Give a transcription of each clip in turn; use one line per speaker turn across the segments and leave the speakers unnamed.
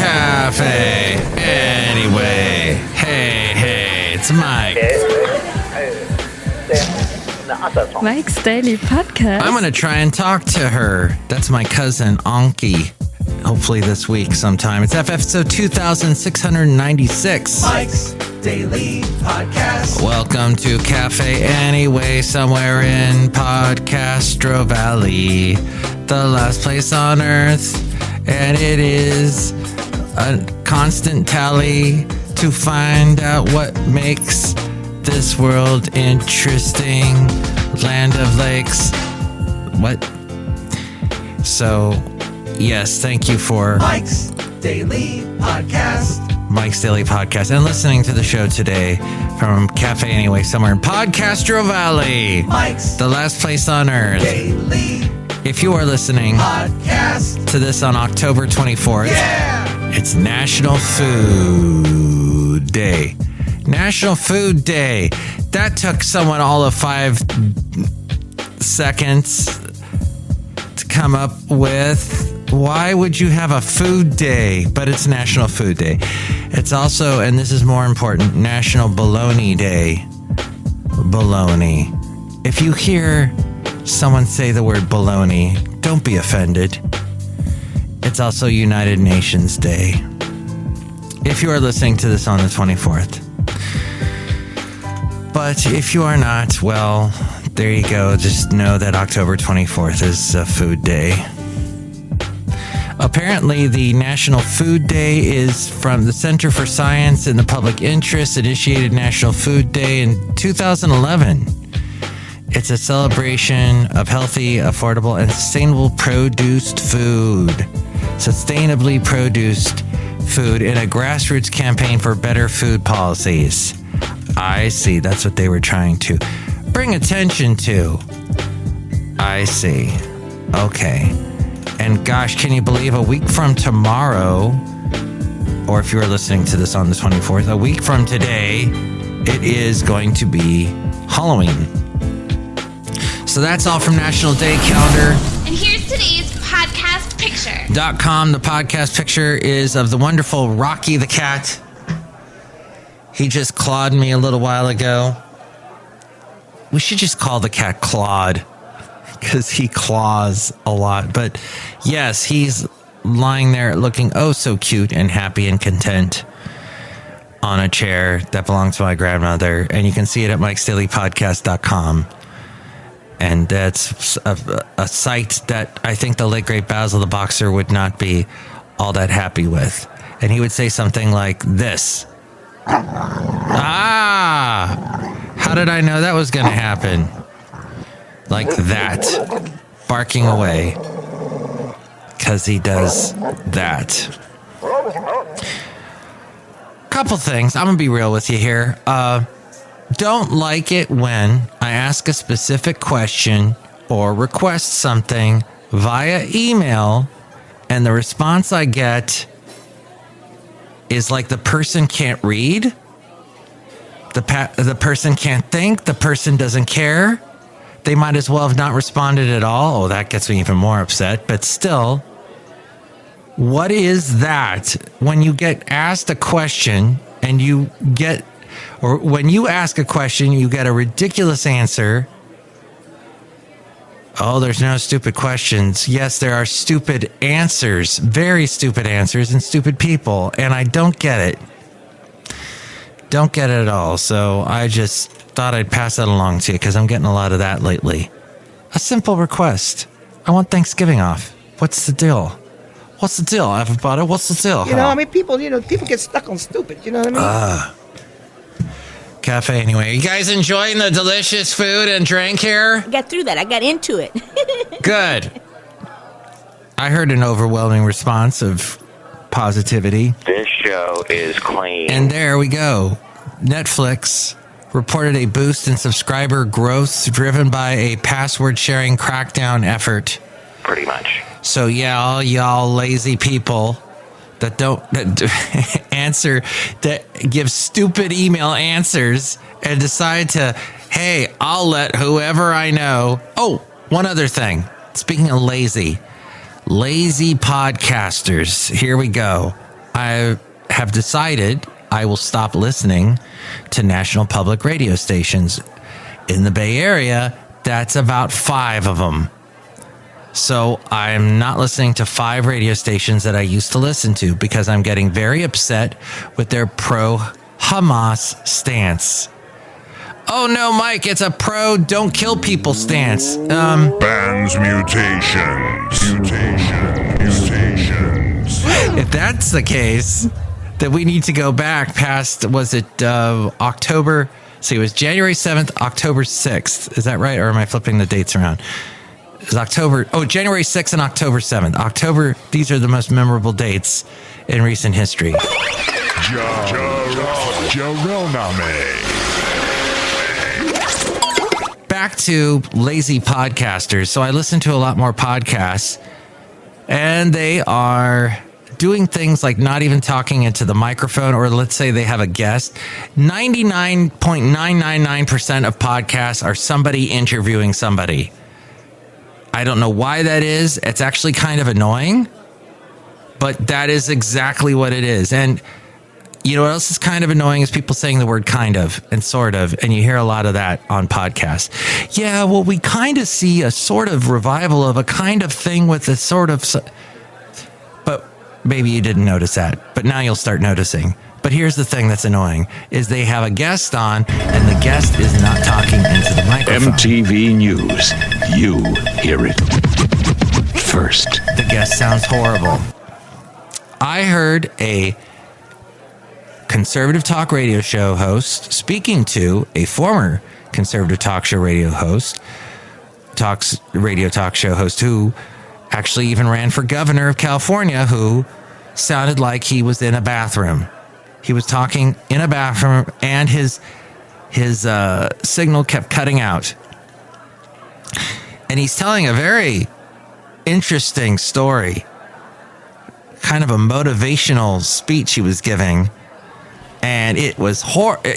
Cafe. Anyway, hey, it's Mike.
Mike's Daily Podcast.
I'm going to try and talk to her. That's my cousin, Anki. Hopefully this week sometime. It's episode 2696.
Mike's Daily Podcast.
Welcome to Cafe Anyway, somewhere in Podcastro Valley, the last place on earth. And it is a constant tally to find out what makes this world interesting. Land of lakes. What? So, yes, thank you for
Mike's Daily Podcast.
Mike's Daily Podcast and listening to the show today from Cafe Anyway, somewhere in Podcastro Valley.
Mike's
the last place on earth.
Daily
If you are listening
Podcast
to this on October 24th,
Yeah!
it's National Food Day. National Food Day. That took someone all of 5 seconds to come up with. Why would you have a food day? But it's National Food Day. It's also, and this is more important, National Bologna Day. Bologna. If you hear someone say the word bologna, don't be offended. It's also United Nations Day. If you are listening to this on the 24th. But if you are not, well, there you go. Just know that October 24th is a food day. Apparently, the National Food Day is from the Center for Science in the Public Interest, initiated National Food Day in 2011. It's a celebration of healthy, affordable, and sustainable produced food. Sustainably produced food in a grassroots campaign for better food policies. I see. That's what they were trying to bring attention to. I see. Okay. And gosh, can you believe a week from tomorrow, or if you're listening to this on the 24th, a week from today, it is going to be Halloween. So that's all from National Day Calendar.
And here's today's podcast picture.
.com. The podcast picture is of the wonderful Rocky the cat. He just clawed me a little while ago. We should just call the cat Claude, because he claws a lot. But yes, he's lying there looking oh so cute and happy and content on a chair that belonged to my grandmother. And you can see it at MikesDailyPodcast.com. And that's a site that I think the late great Basil the Boxer would not be all that happy with. And he would say something like this. How did I know that was going to happen? Like that. Barking away. Because he does that. Couple things. I'm going to be real with you here. Don't like it when I ask a specific question or request something via email and the response I get is like the person can't read, the person can't think, the person doesn't care. They might as well have not responded at all. Oh, that gets me even more upset. But still, what is that when you get asked a question and you get, or when you ask a question, you get a ridiculous answer? Oh, there's no stupid questions. Yes, there are stupid answers, very stupid answers, and stupid people. And I don't get it. Don't get it at all. So I just thought I'd pass that along to you because I'm getting a lot of that lately. A simple request. I want Thanksgiving off. What's the deal? What's the deal, everybody? What's the deal?
You know, I mean, people get stuck on stupid. You know what I mean?
Cafe anyway. You guys enjoying the delicious food and drink here?
I got through that. I got into it.
Good. I heard an overwhelming response of positivity.
This show is clean.
And there we go. Netflix reported a boost in subscriber growth driven by a password sharing crackdown effort.
Pretty much.
So yeah, all y'all lazy people that answer, that give stupid email answers and decide to, hey, I'll let whoever I know. Oh, one other thing. Speaking of lazy podcasters, here we go. I have decided I will stop listening to national public radio stations. In the Bay Area, that's about 5 of them. So I'm not listening to 5 radio stations that I used to listen to because I'm getting very upset with their pro-Hamas stance. Oh no, Mike, it's a pro don't kill people stance.
Bans mutations.
If that's the case, then we need to go back past, was it October? See, it was January 7th, October 6th. Is that right? Or am I flipping the dates around? It's January 6th and October 7th. These are the most memorable dates in recent history. Back to lazy podcasters. So I listen to a lot more podcasts, and they are doing things like not even talking into the microphone, or let's say they have a guest. 99.999% of podcasts are somebody interviewing somebody. I don't know why that is. It's actually kind of annoying, but that is exactly what it is. And you know what else is kind of annoying is people saying the word kind of and sort of, and you hear a lot of that on podcasts. Yeah, well, we kind of see a sort of revival of a kind of thing with a sort of... But maybe you didn't notice that, but now you'll start noticing. But here's the thing that's annoying, is they have a guest on, and the guest is not talking into the microphone.
MTV News. You hear it first.
The guest sounds horrible. I heard a conservative talk radio show host speaking to a former conservative talk show radio host, talk show host who actually even ran for governor of California, who sounded like he was in a bathroom. He was talking in a bathroom, and his signal kept cutting out. And he's telling a very interesting story, kind of a motivational speech he was giving. And it was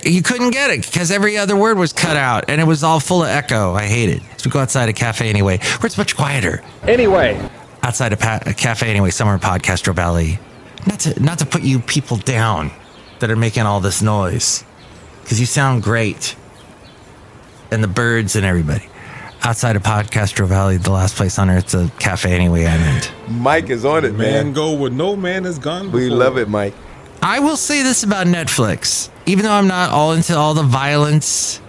you couldn't get it because every other word was cut out, and it was all full of echo. I hate it. So we go outside a cafe anyway, where it's much quieter.
Anyway,
outside a cafe anyway, somewhere in Podcastro Valley. Not to put you people down that are making all this noise, because you sound great, and the birds and everybody. Outside of Podcastro Valley, the last place on earth, a cafe anyway. I meant
Mike is on it, man.
Go where no man has gone before.
We love it, Mike.
I will say this about Netflix, even though I'm not all into all the violence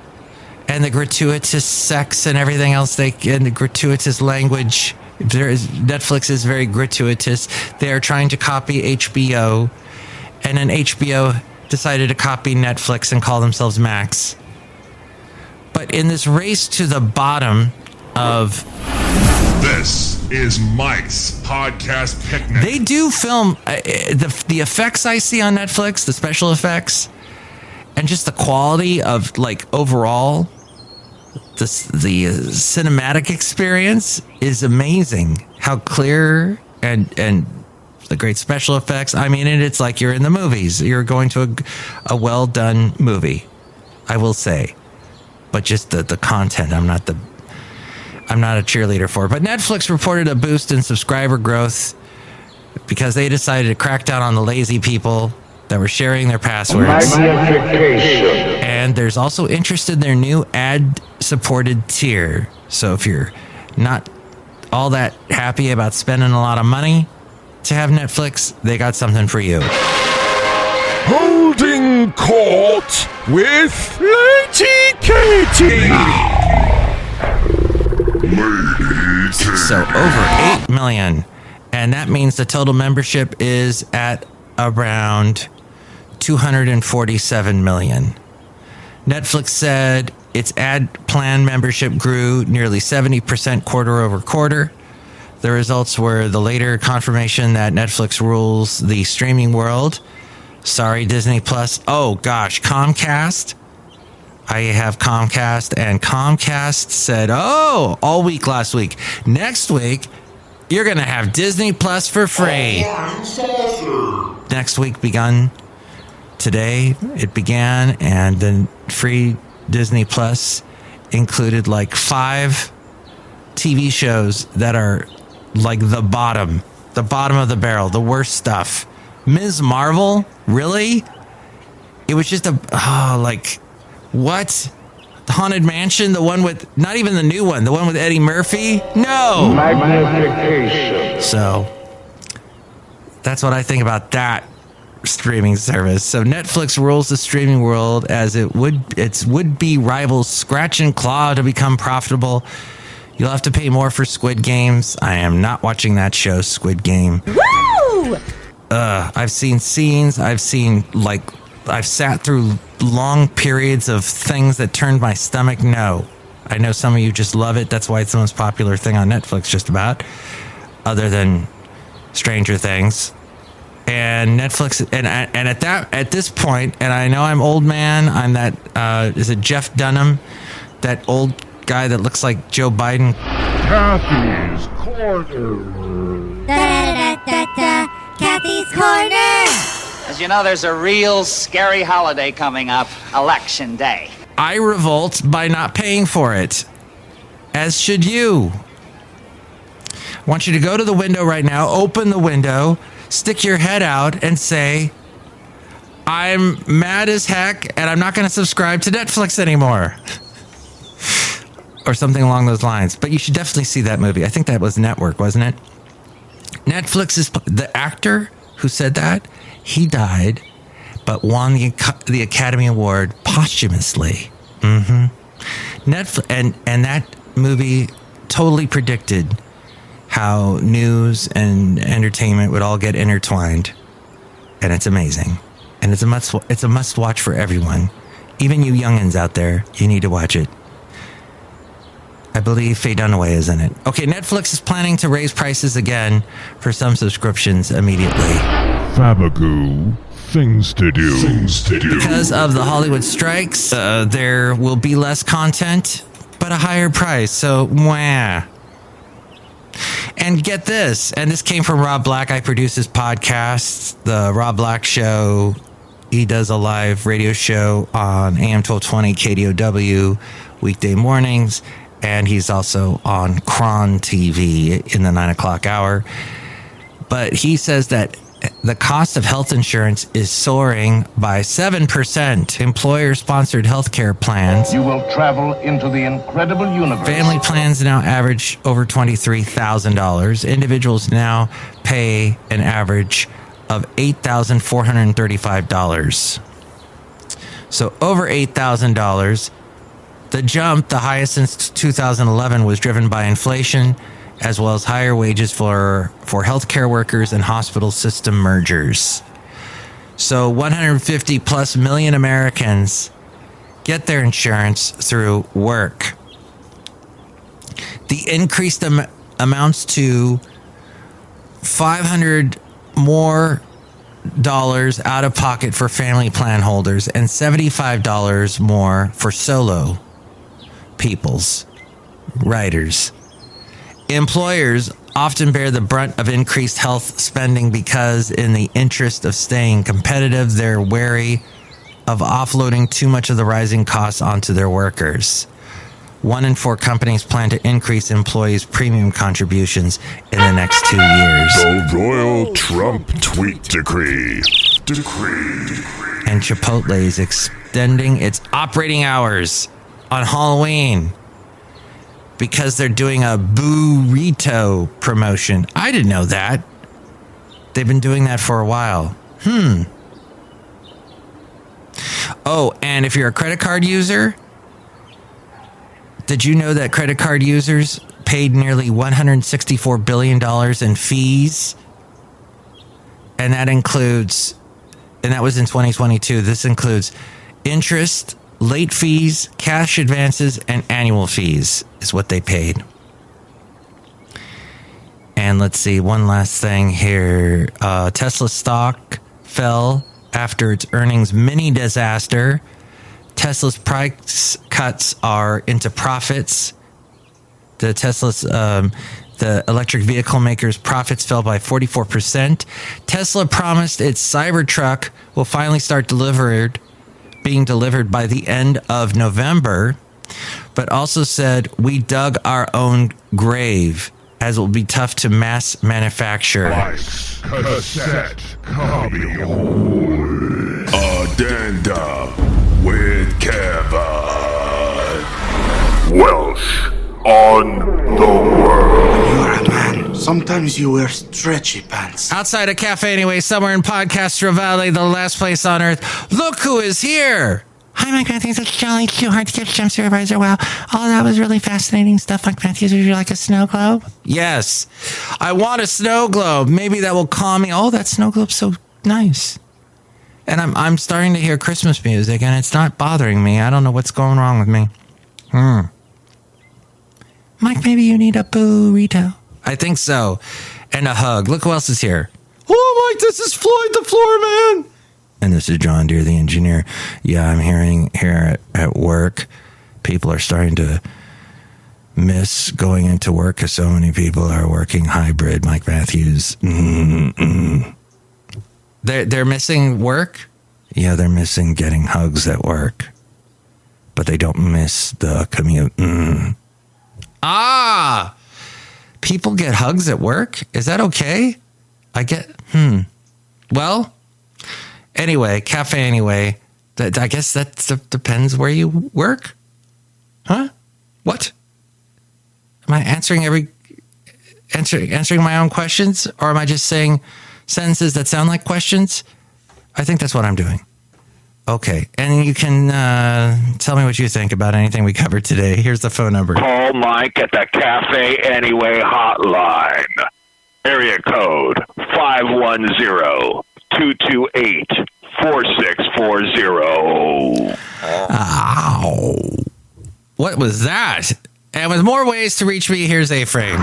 and the gratuitous sex and everything else, and the gratuitous language. Netflix is very gratuitous. They are trying to copy HBO, and then HBO decided to copy Netflix and call themselves Max. But in this race to the bottom of...
This is Mike's Podcast Picnic.
They do film the effects I see on Netflix, the special effects, and just the quality of, like, overall, the cinematic experience is amazing. How clear and the great special effects. I mean, it's like you're in the movies. You're going to a well done movie, I will say. But just the content, I'm not a cheerleader for. But Netflix reported a boost in subscriber growth because they decided to crack down on the lazy people that were sharing their passwords. And there's also interest in their new ad-supported tier. So if you're not all that happy about spending a lot of money to have Netflix, they got something for you.
Holding court with Lady Katie.
So over 8 million. And that means the total membership is at around 247 million. Netflix said its ad plan membership grew nearly 70% quarter over quarter. The results were the later confirmation that Netflix rules the streaming world. Sorry, Disney Plus. Oh, gosh, Comcast. I have Comcast, and Comcast said, all week last week, next week, you're going to have Disney Plus for free. Next week begun today. It began, and the free Disney Plus included like 5 TV shows that are like the bottom of the barrel, the worst stuff Ms. Marvel? Really? It was just what? The Haunted Mansion? The one with, not even the new one, the one with Eddie Murphy? No!
Magnification.
So, that's what I think about that streaming service. So Netflix rules the streaming world as its would-be rivals scratch and claw to become profitable. You'll have to pay more for Squid Games. I am not watching that show, Squid Game.
Woo!
I've seen scenes. I've sat through long periods of things that turned my stomach. No. I know some of you just love it. That's why it's the most popular thing on Netflix, just about, other than Stranger Things. And Netflix, and at this point, and I know I'm old man. I'm that. Is it Jeff Dunham, that old guy that looks like Joe Biden?
Kathy's Corner.
Kathy's Corner. As you know, there's a real scary holiday coming up, Election Day.
I revolt by not paying for it, as should you. I want you to go to the window right now, open the window, stick your head out and say, I'm mad as heck and I'm not going to subscribe to Netflix anymore. Or something along those lines. But you should definitely see that movie. I think that was Network, wasn't it? Netflix is the actor who said that. He died, but won the Academy Award posthumously. Netflix and that movie totally predicted how news and entertainment would all get intertwined, and it's amazing, and it's a must watch for everyone, even you youngins out there. You need to watch it. I believe Faye Dunaway is in it. Okay, Netflix is planning to raise prices again for some subscriptions immediately.
Fabagoo. Things to do.
Because of the Hollywood strikes, there will be less content, but a higher price. So, mwah. And get this, and this came from Rob Black. I produce his podcast, The Rob Black Show. He does a live radio show on AM 1220 KDOW weekday mornings, and he's also on Kron TV in the 9 o'clock hour. But he says that the cost of health insurance is soaring by 7%. Employer-sponsored healthcare plans.
You will travel into the incredible universe.
Family plans now average over $23,000. Individuals now pay an average of $8,435. So over $8,000. The jump, the highest since 2011, was driven by inflation, as well as higher wages for healthcare workers and hospital system mergers. So 150 plus million Americans get their insurance through work. The increased amounts to $500 more out of pocket for family plan holders and $75 more for solo peoples, riders. Employers often bear the brunt of increased health spending because, in the interest of staying competitive, they're wary of offloading too much of the rising costs onto their workers. 1 in 4 companies plan to increase employees' premium contributions in the next 2 years.
The Royal Trump Tweet Decree.
And Chipotle is extending its operating hours on Halloween because they're doing a burrito promotion. I didn't know that. They've been doing that for a while. Oh, and if you're a credit card user, did you know that credit card users paid nearly $164 billion in fees? And that includes, and that was in 2022. This includes interest, late fees, cash advances, and annual fees is what they paid. And let's see, one last thing here. Tesla stock fell after its earnings mini disaster. Tesla's price cuts are into profits. The electric vehicle maker's profits fell by 44%. Tesla promised its Cybertruck will finally start being delivered by the end of November, but also said, we dug our own grave as it will be tough to mass manufacture.
Mike's cassette copy Addenda with Kevin. Welsh on the world.
You're a man. Sometimes you wear stretchy pants.
Outside a cafe anyway, somewhere in Podcastro Valley, the last place on earth. Look who is here. Hi, Mike Matthews. It's Jolly Too Hard to Get Jump Supervisor. Wow. Oh, that was really fascinating stuff. Mike Matthews, would you like a snow globe? Yes. I want a snow globe. Maybe that will calm me. Oh, that snow globe's so nice. And I'm starting to hear Christmas music, and it's not bothering me. I don't know what's going wrong with me. Mike, maybe you need a burrito. I think so. And a hug. Look who else is here. Oh, Mike, this is Floyd the Floor Man. And this is John Deere, the engineer. Yeah, I'm hearing here at work, people are starting to miss going into work because so many people are working hybrid. Mike Matthews. They're missing work? Yeah, they're missing getting hugs at work. But they don't miss the commute. People get hugs at work? Is that okay? Well, anyway, cafe anyway. I guess that depends where you work. Huh? What? Am I answering my own questions? Or am I just saying sentences that sound like questions? I think that's what I'm doing. Okay. And you can tell me what you think about anything we covered today. Here's the phone number.
Call Mike at the Cafe Anyway hotline. Area code 510-228-4640.
Ow. What was that? And with more ways to reach me, here's A-Frame.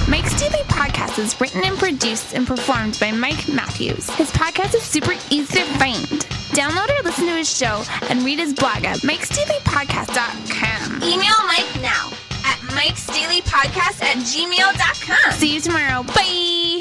Mike's Daily Podcast is written and produced and performed by Mike Matthews. His podcast is super easy to find. Download or listen to his show and read his blog at MikesDailyPodcast.com. Email Mike now at MikesDailyPodcast@gmail.com. See you tomorrow. Bye.